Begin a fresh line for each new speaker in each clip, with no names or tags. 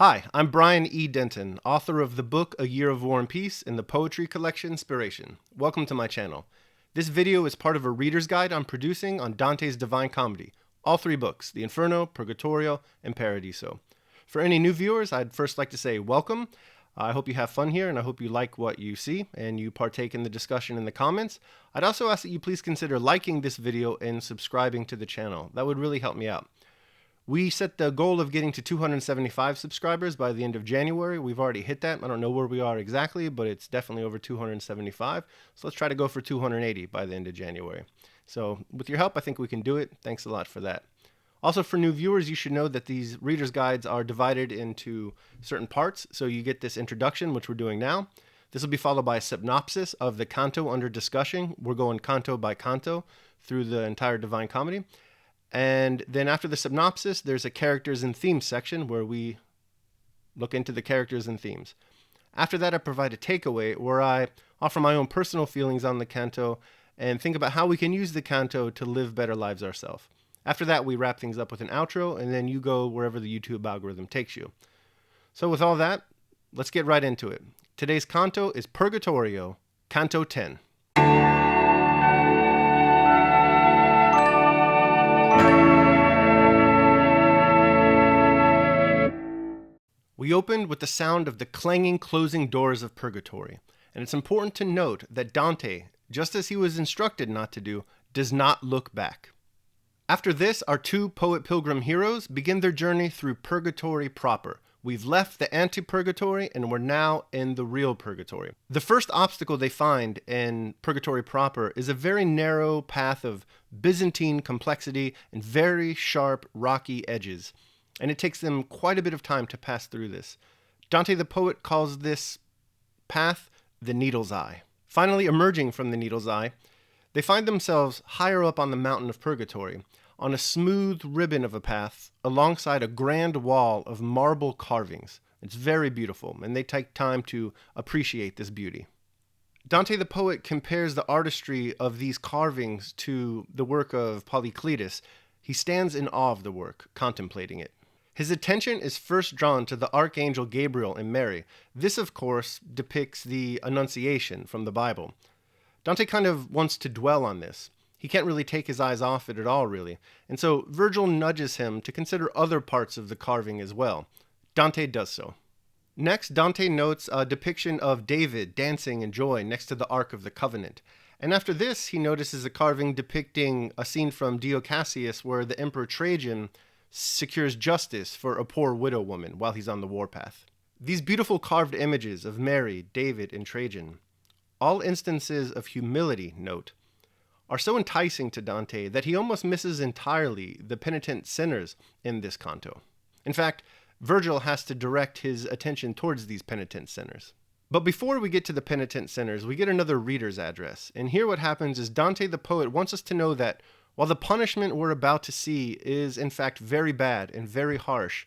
Hi, I'm Brian E. Denton, author of the book A Year of War and Peace and the poetry collection Inspiration. Welcome to my channel. This video is part of a reader's guide I'm producing on Dante's Divine Comedy, all three books, the Inferno, Purgatorio, and Paradiso. For any new viewers, I'd first like to say welcome. I hope you have fun here, and I hope you like what you see, and you partake in the discussion in the comments. I'd also ask that you please consider liking this video and subscribing to the channel. That would really help me out. We set the goal of getting to 275 subscribers by the end of January. We've already hit that. I don't know where we are exactly, but it's definitely over 275. So let's try to go for 280 by the end of January. So with your help, I think we can do it. Thanks a lot for that. Also, for new viewers, you should know that these reader's guides are divided into certain parts. So you get this introduction, which we're doing now. This will be followed by a synopsis of the canto under discussion. We're going canto by canto through the entire Divine Comedy. And then after the synopsis, there's a characters and themes section where we look into the characters and themes. After that, I provide a takeaway where I offer my own personal feelings on the canto and think about how we can use the canto to live better lives ourselves. After that, we wrap things up with an outro, and then you go wherever the YouTube algorithm takes you. So with all that, let's get right into it. Today's canto is Purgatorio, Canto 10. We opened with the sound of the clanging closing doors of Purgatory, and it's important to note that Dante, just as he was instructed not to do, does not look back. After this, our two poet-pilgrim heroes begin their journey through Purgatory proper. We've left the anti-Purgatory and we're now in the real Purgatory. The first obstacle they find in Purgatory proper is a very narrow path of Byzantine complexity and very sharp, rocky edges. And it takes them quite a bit of time to pass through this. Dante the poet calls this path the Needle's Eye. Finally, emerging from the Needle's Eye, they find themselves higher up on the mountain of Purgatory, on a smooth ribbon of a path alongside a grand wall of marble carvings. It's very beautiful, and they take time to appreciate this beauty. Dante the poet compares the artistry of these carvings to the work of Polycletus. He stands in awe of the work, contemplating it. His attention is first drawn to the Archangel Gabriel and Mary. This, of course, depicts the Annunciation from the Bible. Dante kind of wants to dwell on this. He can't really take his eyes off it at all, really. And so Virgil nudges him to consider other parts of the carving as well. Dante does so. Next, Dante notes a depiction of David dancing in joy next to the Ark of the Covenant. And after this, he notices a carving depicting a scene from Dio Cassius where the Emperor Trajan secures justice for a poor widow woman while he's on the warpath. These beautiful carved images of Mary, David, and Trajan, all instances of humility, note, are so enticing to Dante that he almost misses entirely the penitent sinners in this canto. In fact, Virgil has to direct his attention towards these penitent sinners. But before we get to the penitent sinners, we get another reader's address. And here what happens is Dante the poet wants us to know that while the punishment we're about to see is in fact very bad and very harsh,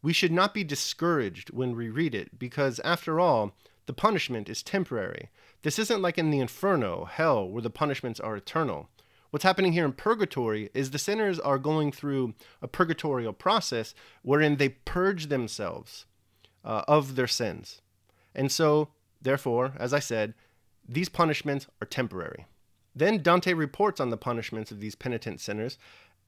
we should not be discouraged when we read it, because after all, the punishment is temporary. This isn't like in the Inferno, hell, where the punishments are eternal. What's happening here in Purgatory is the sinners are going through a purgatorial process wherein they purge themselves of their sins. And so, therefore, as I said, these punishments are temporary. Then Dante reports on the punishments of these penitent sinners,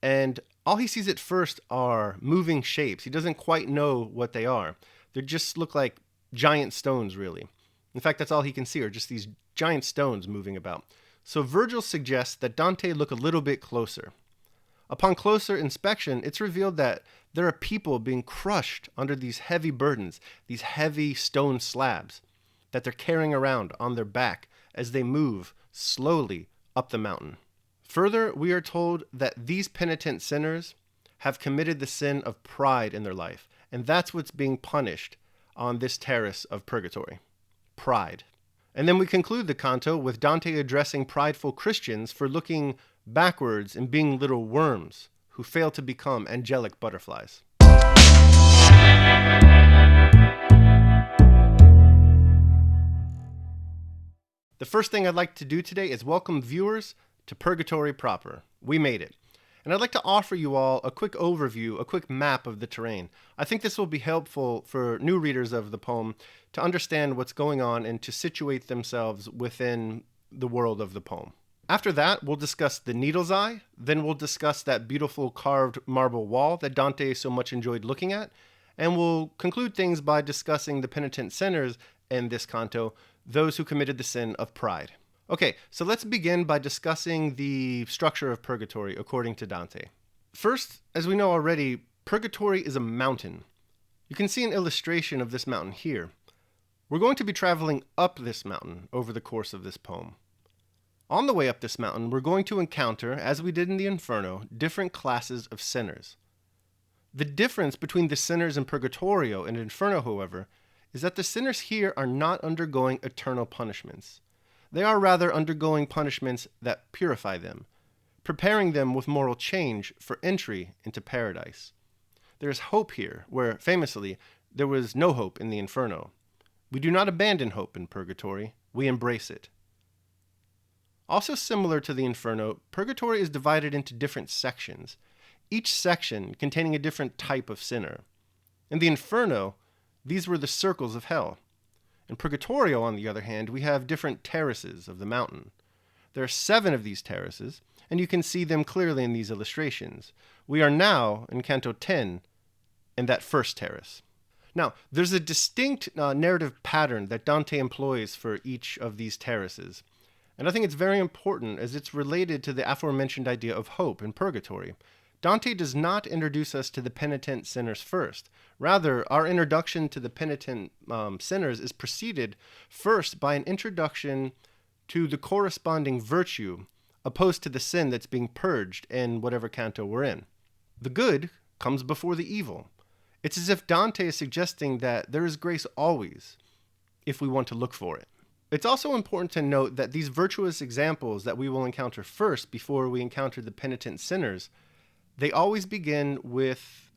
and all he sees at first are moving shapes. He doesn't quite know what they are. They just look like giant stones, really. In fact, that's all he can see are just these giant stones moving about. So Virgil suggests that Dante look a little bit closer. Upon closer inspection, it's revealed that there are people being crushed under these heavy burdens, these heavy stone slabs that they're carrying around on their back as they move slowly up the mountain. Further, we are told that these penitent sinners have committed the sin of pride in their life, and that's what's being punished on this terrace of Purgatory. Pride. And then we conclude the canto with Dante addressing prideful Christians for looking backwards and being little worms who fail to become angelic butterflies. The first thing I'd like to do today is welcome viewers to Purgatory proper. We made it. And I'd like to offer you all a quick overview, a quick map of the terrain. I think this will be helpful for new readers of the poem to understand what's going on and to situate themselves within the world of the poem. After that, we'll discuss the needle's eye, then we'll discuss that beautiful carved marble wall that Dante so much enjoyed looking at, and we'll conclude things by discussing the penitent sinners in this canto, those who committed the sin of pride. Okay, so let's begin by discussing the structure of Purgatory according to Dante. First, as we know already, Purgatory is a mountain. You can see an illustration of this mountain here. We're going to be traveling up this mountain over the course of this poem. On the way up this mountain, we're going to encounter, as we did in the Inferno, different classes of sinners. The difference between the sinners in Purgatorio and Inferno, however, is that the sinners here are not undergoing eternal punishments. They are rather undergoing punishments that purify them, preparing them with moral change for entry into paradise. There is hope here, where, famously, there was no hope in the Inferno. We do not abandon hope in Purgatory, we embrace it. Also similar to the Inferno, Purgatory is divided into different sections, each section containing a different type of sinner. In the Inferno, these were the circles of hell. In Purgatorio, on the other hand, we have different terraces of the mountain. There are 7 of these terraces, and you can see them clearly in these illustrations. We are now in Canto 10 in that first terrace. Now, there's a distinct narrative pattern that Dante employs for each of these terraces. And I think it's very important as it's related to the aforementioned idea of hope in Purgatory. Dante does not introduce us to the penitent sinners first. Rather, our introduction to the penitent sinners is preceded first by an introduction to the corresponding virtue opposed to the sin that's being purged in whatever canto we're in. The good comes before the evil. It's as if Dante is suggesting that there is grace always, if we want to look for it. It's also important to note that these virtuous examples that we will encounter first before we encounter the penitent sinners, they always begin with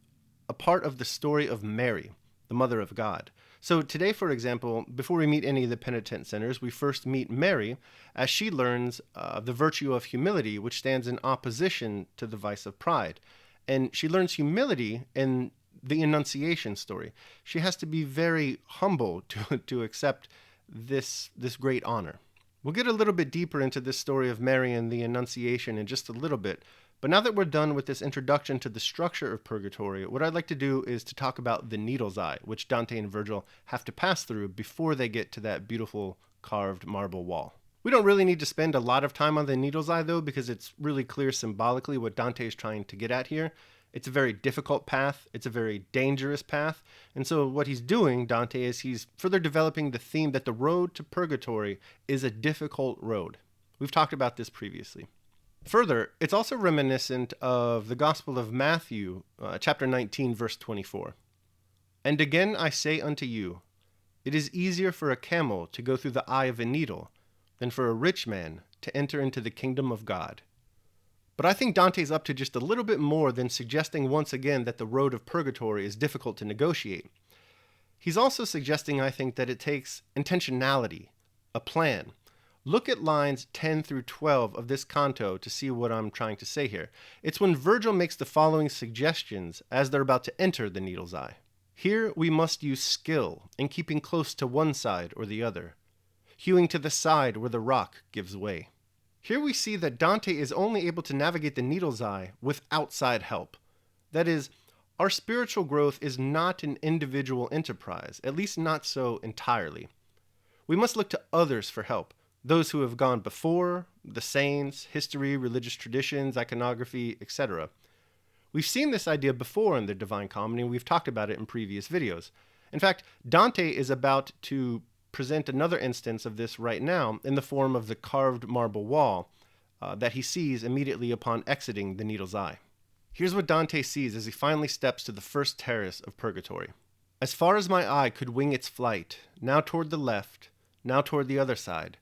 a part of the story of Mary, the Mother of God. So today, for example, before we meet any of the penitent sinners, we first meet Mary as she learns the virtue of humility, which stands in opposition to the vice of pride. And she learns humility in the Annunciation story. She has to be very humble to accept this great honor. We'll get a little bit deeper into this story of Mary and the Annunciation in just a little bit, but now that we're done with this introduction to the structure of Purgatory, what I'd like to do is to talk about the needle's eye, which Dante and Virgil have to pass through before they get to that beautiful carved marble wall. We don't really need to spend a lot of time on the needle's eye, though, because it's really clear symbolically what Dante is trying to get at here. It's a very difficult path. It's a very dangerous path. And so what he's doing, Dante, is he's further developing the theme that the road to Purgatory is a difficult road. We've talked about this previously. Further, it's also reminiscent of the Gospel of Matthew, chapter 19, verse 24. And again I say unto you, it is easier for a camel to go through the eye of a needle than for a rich man to enter into the kingdom of God. But I think Dante's up to just a little bit more than suggesting once again that the road of Purgatory is difficult to negotiate. He's also suggesting, I think, that it takes intentionality, a plan. Look at lines 10 through 12 of this canto to see what I'm trying to say here. It's when Virgil makes the following suggestions as they're about to enter the needle's eye. Here we must use skill in keeping close to one side or the other, hewing to the side where the rock gives way. Here we see that Dante is only able to navigate the needle's eye with outside help. That is, our spiritual growth is not an individual enterprise, at least not so entirely. We must look to others for help, those who have gone before, the saints, history, religious traditions, iconography, etc. We've seen this idea before in the Divine Comedy, and we've talked about it in previous videos. In fact, Dante is about to present another instance of this right now in the form of the carved marble wall that he sees immediately upon exiting the needle's eye. Here's what Dante sees as he finally steps to the first terrace of Purgatory. As far as my eye could wing its flight, now toward the left, now toward the other side,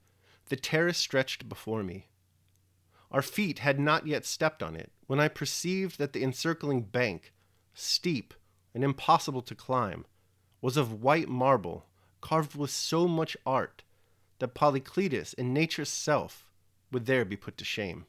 the terrace stretched before me. Our feet had not yet stepped on it when I perceived that the encircling bank, steep and impossible to climb, was of white marble, carved with so much art that Polycletus and nature's self would there be put to shame.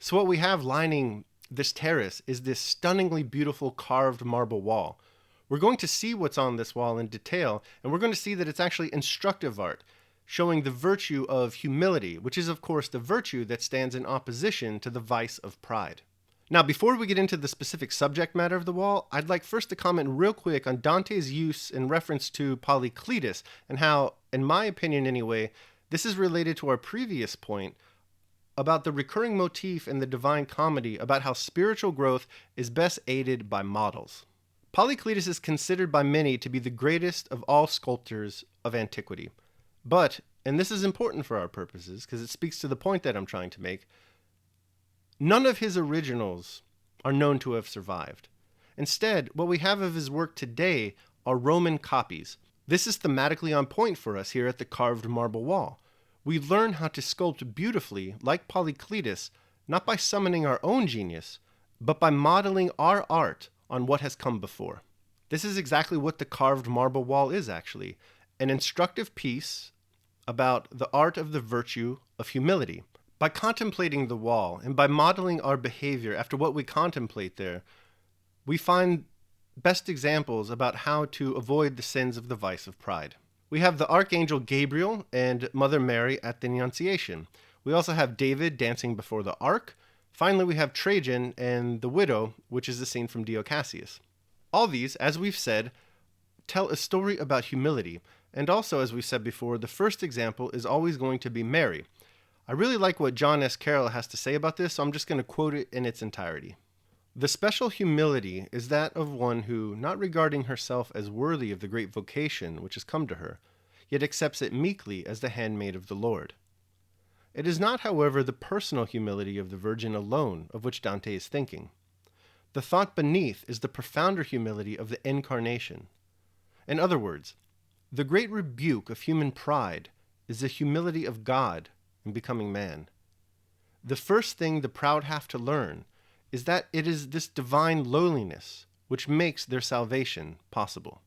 So what we have lining this terrace is this stunningly beautiful carved marble wall. We're going to see what's on this wall in detail, and we're going to see that it's actually instructive art, showing the virtue of humility, which is of course the virtue that stands in opposition to the vice of pride. Now, before we get into the specific subject matter of the wall, I'd like first to comment real quick on Dante's use in reference to Polycletus and how, in my opinion anyway, this is related to our previous point about the recurring motif in the Divine Comedy about how spiritual growth is best aided by models. Polycletus is considered by many to be the greatest of all sculptors of antiquity. But, and this is important for our purposes because it speaks to the point that I'm trying to make, none of his originals are known to have survived. Instead, what we have of his work today are Roman copies. This is thematically on point for us here at the carved marble wall. We learn how to sculpt beautifully, like Polycletus, not by summoning our own genius, but by modeling our art on what has come before. This is exactly what the carved marble wall is, actually, an instructive piece about the art of the virtue of humility. By contemplating the wall and by modeling our behavior after what we contemplate there, we find best examples about how to avoid the sins of the vice of pride. We have the Archangel Gabriel and Mother Mary at the Annunciation. We also have David dancing before the ark. Finally, we have Trajan and the widow, which is the scene from Dio Cassius. All these, as we've said, tell a story about humility. And also, as we said before, the first example is always going to be Mary. I really like what John S. Carroll has to say about this, so I'm just going to quote it in its entirety. The special humility is that of one who, not regarding herself as worthy of the great vocation which has come to her, yet accepts it meekly as the handmaid of the Lord. It is not, however, the personal humility of the Virgin alone of which Dante is thinking. The thought beneath is the profounder humility of the Incarnation. In other words, the great rebuke of human pride is the humility of God in becoming man. The first thing the proud have to learn is that it is this divine lowliness which makes their salvation possible.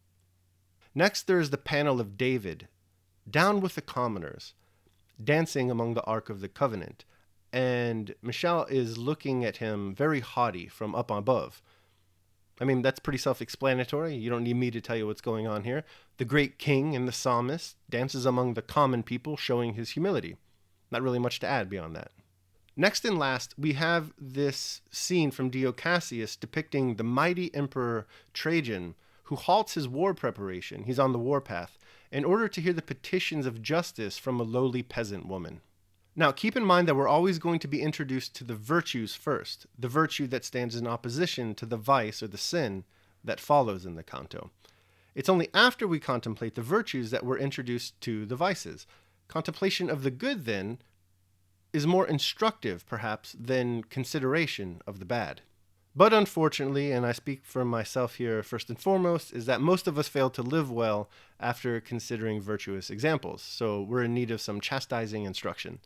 Next, there is the panel of David, down with the commoners, dancing among the Ark of the Covenant, and Michelle is looking at him very haughty from up above. I mean, that's pretty self-explanatory. You don't need me to tell you what's going on here. The great king and the psalmist dances among the common people, showing his humility. Not really much to add beyond that. Next and last, we have this scene from Dio Cassius depicting the mighty emperor Trajan, who halts his war preparation, he's on the warpath, in order to hear the petitions of justice from a lowly peasant woman. Now, keep in mind that we're always going to be introduced to the virtues first, the virtue that stands in opposition to the vice or the sin that follows in the canto. It's only after we contemplate the virtues that we're introduced to the vices. Contemplation of the good, then, is more instructive, perhaps, than consideration of the bad. But unfortunately, and I speak for myself here first and foremost, is that most of us fail to live well after considering virtuous examples, so we're in need of some chastising instruction.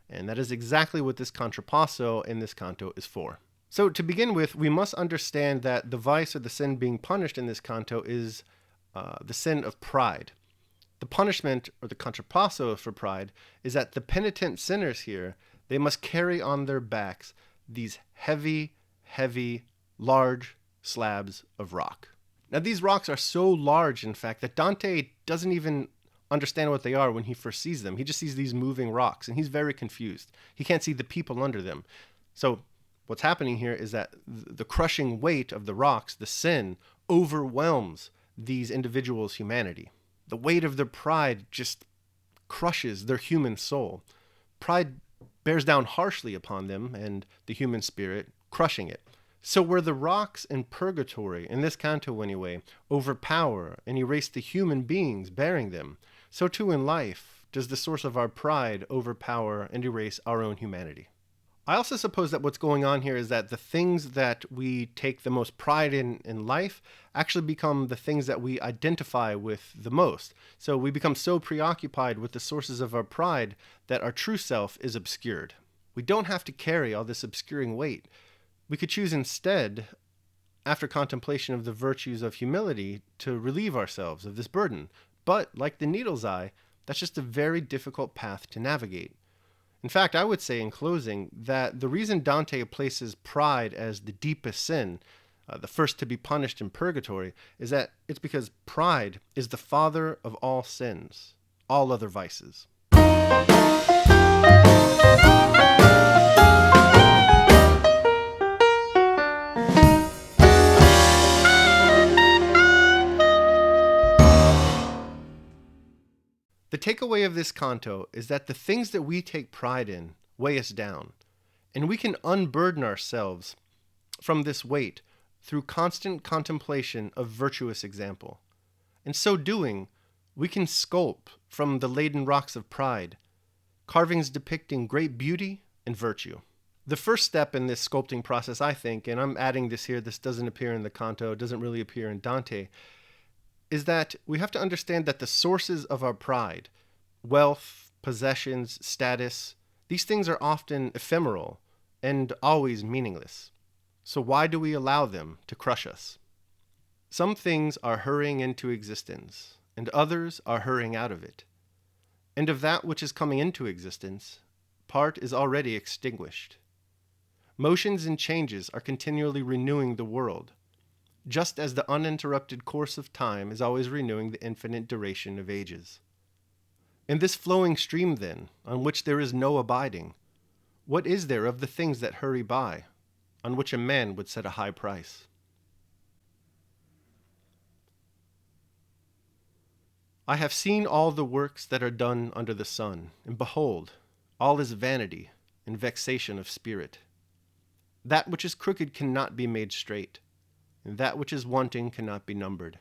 And that is exactly what this contrapasso in this canto is for. So to begin with, we must understand that the vice or the sin being punished in this canto is the sin of pride. The punishment, or the contrapasso for pride, is that the penitent sinners here, they must carry on their backs these heavy, large slabs of rock. Now, these rocks are so large, in fact, that Dante doesn't even understand what they are when he first sees them. He just sees these moving rocks, and he's very confused. He can't see the people under them. So what's happening here is that the crushing weight of the rocks, the sin, overwhelms these individuals' humanity. The weight of their pride just crushes their human soul. Pride bears down harshly upon them and the human spirit, crushing it. So where the rocks in Purgatory, in this canto anyway, overpower and erase the human beings bearing them, so too in life does the source of our pride overpower and erase our own humanity. I also suppose that what's going on here is that the things that we take the most pride in life actually become the things that we identify with the most. So we become so preoccupied with the sources of our pride that our true self is obscured. We don't have to carry all this obscuring weight. We could choose instead, after contemplation of the virtues of humility, to relieve ourselves of this burden. But, like the needle's eye, that's just a very difficult path to navigate. In fact, I would say in closing that the reason Dante places pride as the deepest sin, the first to be punished in purgatory, is that it's because pride is the father of all sins, all other vices. The takeaway of this canto is that the things that we take pride in weigh us down, and we can unburden ourselves from this weight through constant contemplation of virtuous example. In so doing, we can sculpt from the laden rocks of pride carvings depicting great beauty and virtue. The first step in this sculpting process, I think, and I'm adding this here, this doesn't appear in the canto, it doesn't really appear in Dante, is that we have to understand that the sources of our pride, wealth, possessions, status, these things are often ephemeral and always meaningless. So why do we allow them to crush us? Some things are hurrying into existence, and others are hurrying out of it. And of that which is coming into existence, part is already extinguished. Motions and changes are continually renewing the world, just as the uninterrupted course of time is always renewing the infinite duration of ages. In this flowing stream, then, on which there is no abiding, what is there of the things that hurry by, on which a man would set a high price? I have seen all the works that are done under the sun, and behold, all is vanity and vexation of spirit. That which is crooked cannot be made straight, and that which is wanting cannot be numbered.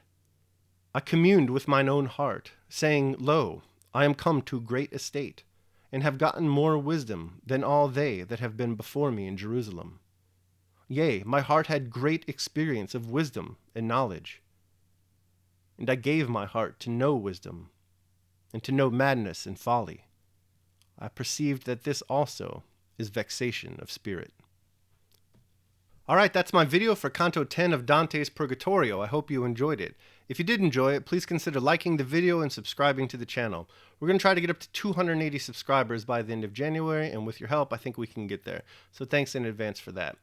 I communed with mine own heart, saying, Lo, I am come to great estate, and have gotten more wisdom than all they that have been before me in Jerusalem. Yea, my heart had great experience of wisdom and knowledge. And I gave my heart to know wisdom, and to know madness and folly. I perceived that this also is vexation of spirit. All right, that's my video for Canto 10 of Dante's Purgatorio. I hope you enjoyed it. If you did enjoy it, please consider liking the video and subscribing to the channel. We're going to try to get up to 280 subscribers by the end of January, and with your help, I think we can get there. So thanks in advance for that.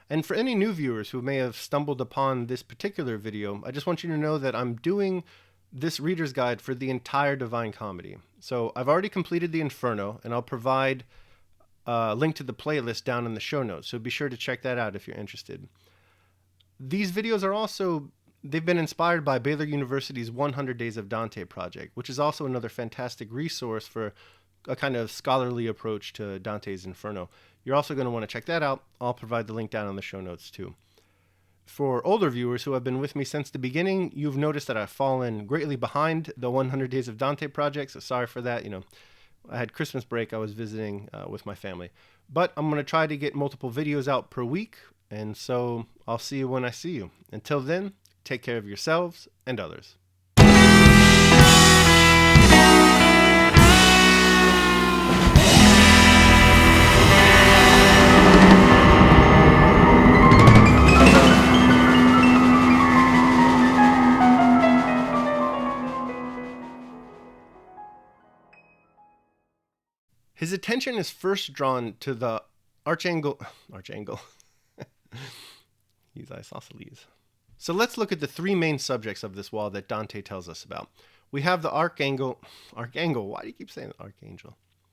And for any new viewers who may have stumbled upon this particular video, I just want you to know that I'm doing this reader's guide for the entire Divine Comedy. So I've already completed the Inferno, and I'll provide a link to the playlist down in the show notes, so be sure to check that out if you're interested. These videos are also, they've been inspired by Baylor University's 100 Days of Dante project, which is also another fantastic resource for a kind of scholarly approach to Dante's Inferno. You're also going to want to check that out. I'll provide the link down in the show notes too. For older viewers who have been with me since the beginning, you've noticed that I've fallen greatly behind the 100 Days of Dante project, so sorry for that. I had Christmas break. I was visiting with my family. But I'm going to try to get multiple videos out per week, and so I'll see you when I see you. Until then, take care of yourselves and others. His attention is first drawn to the archangel. He's isosceles. So let's look at the three main subjects of this wall that Dante tells us about. We have the archangel. Why do you keep saying archangel?